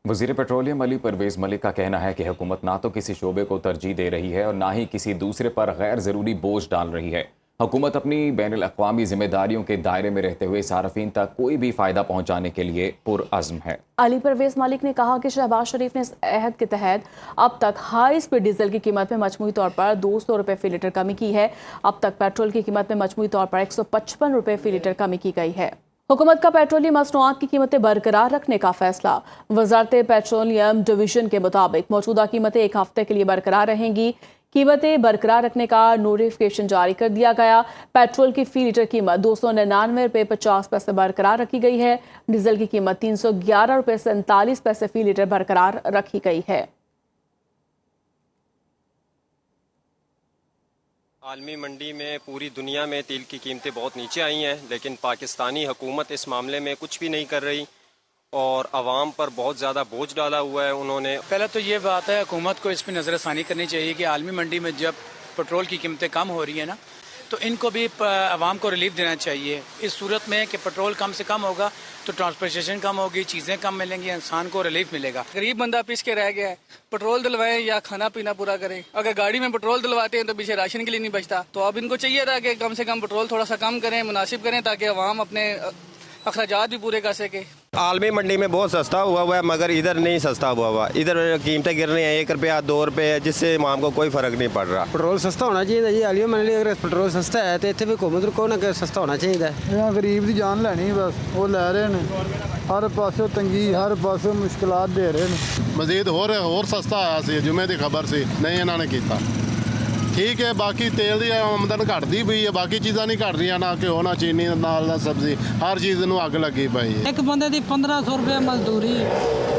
वज़ीर पेट्रोलियम अली परवेज़ मलिक का कहना है कि हुकूमत ना तो किसी शोबे को तरजीह दे रही है और ना ही किसी दूसरे पर गैर ज़रूरी बोझ डाल रही है। हुकूमत अपनी बैनुल अक़वामी जिम्मेदारियों के दायरे में रहते हुए सार्फिन तक कोई भी फ़ायदा पहुँचाने के लिए पुरअज़्म है। अली परवेज़ मलिक ने कहा कि शहबाज शरीफ ने इस अहद के तहत अब तक हाई स्पीड डीजल की कीमत में मजमूई तौर पर 200 रुपये फ़ी लीटर कमी की है। अब तक पेट्रोल की कीमत में मजमूई तौर पर 155 रुपये फ़ी लीटर कमी की गई है। हुकूमत का पेट्रोलियम मसनूआत की कीमतें बरकरार रखने का फैसला। वजारत पेट्रोलियम डिवीजन के मुताबिक मौजूदा कीमतें एक हफ्ते के लिए बरकरार रहेंगी। कीमतें बरकरार रखने का नोटिफिकेशन जारी कर दिया गया। पेट्रोल की फ़ी लीटर कीमत 299 रुपये 50 पैसे बरकरार रखी गई है। डीजल की कीमत 311 रुपये 47 पैसे फ़ी लीटर बरकरार रखी गई है। आलमी मंडी में पूरी दुनिया में तेल की कीमतें बहुत नीचे आई हैं, लेकिन पाकिस्तानी हुकूमत इस मामले में कुछ भी नहीं कर रही और आवाम पर बहुत ज़्यादा बोझ डाला हुआ है उन्होंने। पहले तो ये बात है, हुकूमत को इस पर नज़रसानी करनी चाहिए कि आलमी मंडी में जब पेट्रोल की कीमतें कम हो रही है ना, तो इनको भी आवाम को रिलीफ देना चाहिए। इस सूरत में कि पेट्रोल कम से कम होगा तो ट्रांसपोर्टेशन कम होगी, चीज़ें कम मिलेंगी, इंसान को रिलीफ मिलेगा। गरीब बंदा पीस के रह गया है, पेट्रोल दिलवाए या खाना पीना पूरा करें। अगर गाड़ी में पेट्रोल दिलवाते हैं तो पीछे राशन के लिए नहीं बचता। तो अब इनको चाहिए था कि कम से कम पेट्रोल थोड़ा सा कम करें, मुनासिब करें, ताकि आवाम अपने अखराजात भी पूरे कर सके। आलमी मंडी में बहुत सस्ता हुआ है, मगर इधर नहीं सस्ता हुआ। इधर कीमतें गिर रही हैं 1 रुपया 2 रुपये, जिससे आवाम को कोई फ़र्क नहीं पड़ रहा। पेट्रोल सस्ता होना चाहिए जी। आलमी मंडी अगर पेट्रोल सस्ता है तो इतने भी हुकूमत को ना सस्ता होना चाहिए। गरीब की जान लैनी बस वो लै रहे हैं, हर पासों तंगी, हर पासों मुश्किलात दे रहे हैं। मजीद होर सस्ता आया सी, जुमे की खबर सी, नहीं इन्होंने किया। ठीक है, बाकी तेल की आमदन घटती पई है, बाकी चीज़ां नहीं घट रही, ना घ्यो ना चीनी नाल ना सब्जी, हर चीज़ नूं अग लगी पई है। एक बंदे की 1500 रुपये मजदूरी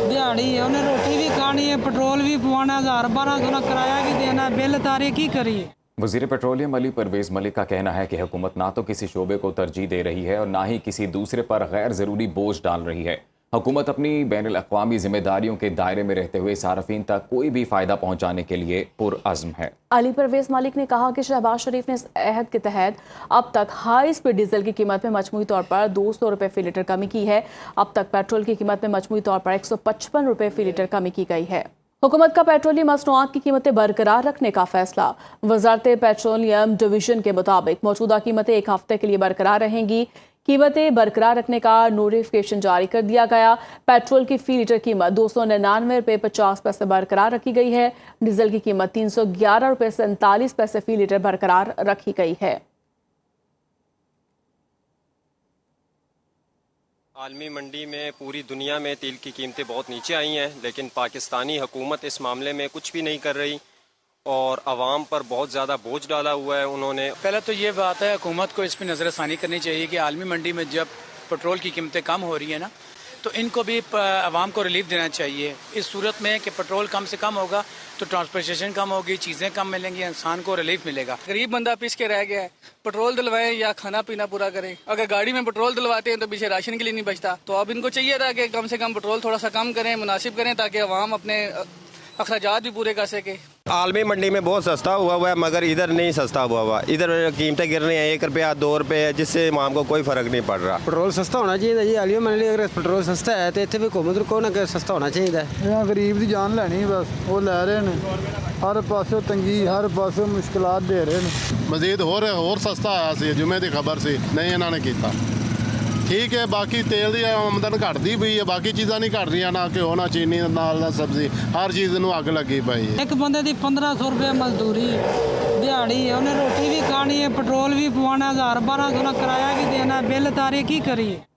दिहाड़ी है, उन्हें रोटी भी खानी है, पेट्रोल भी पवाना, 1000-1200 ना किराया भी देना, बिल तारे की करिए। वज़ीर पेट्रोलियम अली परवेज़ मलिक का कहना है कि हुकूमत ना तो किसी शोबे को तरजीह दे रही है और ना ही किसी दूसरे पर गैर ज़रूरी बोझ डाल रही है। हुकूमत अपनी बैनुल अक़वामी जिम्मेदारियों के दायरे में रहते हुए सार्फिन तक कोई भी फ़ायदा पहुँचाने के लिए पुरअज़्म है। अली परवेज़ मलिक ने कहा कि शहबाज शरीफ ने इस अहद के तहत अब तक हाई स्पीड डीजल की कीमत में मजमूई तौर पर 200 रुपये फ़ी लीटर कमी की है। अब तक पेट्रोल की कीमत में मजमूई तौर पर 155 रुपये फ़ी लीटर कमी की गई है। हुकूमत का पेट्रोलियम मसनूआत की कीमतें बरकरार रखने का फैसला। वजारत पेट्रोलियम डिवीजन के मुताबिक मौजूदा कीमतें एक हफ्ते के लिए बरकरार रहेंगी। कीमतें बरकरार रखने का नोटिफिकेशन जारी कर दिया गया। पेट्रोल की फ़ी लीटर कीमत 299 रुपये 50 पैसे बरकरार रखी गई है। डीजल की कीमत 311 रुपये 47 पैसे फ़ी लीटर बरकरार रखी गई है। आलमी मंडी में पूरी दुनिया में तेल की कीमतें बहुत नीचे आई हैं, लेकिन पाकिस्तानी हुकूमत इस मामले में कुछ भी नहीं कर रही और आवाम पर बहुत ज़्यादा बोझ डाला हुआ है उन्होंने। पहले तो ये बात है, हुकूमत को इस पर नज़रसानी करनी चाहिए कि आलमी मंडी में जब पेट्रोल की कीमतें कम हो रही है ना, तो इनको भी आवाम को रिलीफ देना चाहिए। इस सूरत में कि पेट्रोल कम से कम होगा तो ट्रांसपोर्टेशन कम होगी, चीज़ें कम मिलेंगी, इंसान को रिलीफ मिलेगा। गरीब बंदा पीस के रह गया है, पेट्रोल दिलवाए या खाना पीना पूरा करें। अगर गाड़ी में पेट्रोल दिलवाते हैं तो पीछे राशन के लिए नहीं बचता। तो अब इनको चाहिए था कि कम से कम पेट्रोल थोड़ा सा कम करें, मुनासिब करें, ताकि आवाम अपने अखराजात भी पूरे कर सके। आलमी मंडी में बहुत सस्ता हुआ है, मगर इधर नहीं सस्ता हुआ। इधर कीमतें गिर रही हैं 1 रुपया 2 रुपये, जिससे आवाम को कोई फ़र्क नहीं पड़ रहा। पेट्रोल सस्ता होना चाहिए जी। आलमी मंडी अगर पेट्रोल सस्ता है तो इतने भी हुकूमत को ना सस्ता होना चाहिए। गरीब की जान लैनी बस वो लै रहे हैं, हर पासों तंगी, हर पासों मुश्किलात दे रहे हैं। मजीद होर सस्ता आया सी, जुमे की खबर सी, नहीं इन्होंने किया। ठीक है, बाकी तेल की आमदन घटती पई है, बाकी चीज़ां नहीं घट रही, ना घ्यो ना चीनी नाल ना सब्जी, हर चीज़ नूं अग लगी पई है। एक बंदे की 1500 रुपये मजदूरी दिहाड़ी है, उन्हें रोटी भी खानी है, पेट्रोल भी पवाना, 1000-1200 ना किराया भी देना, बिल तारे की करिए।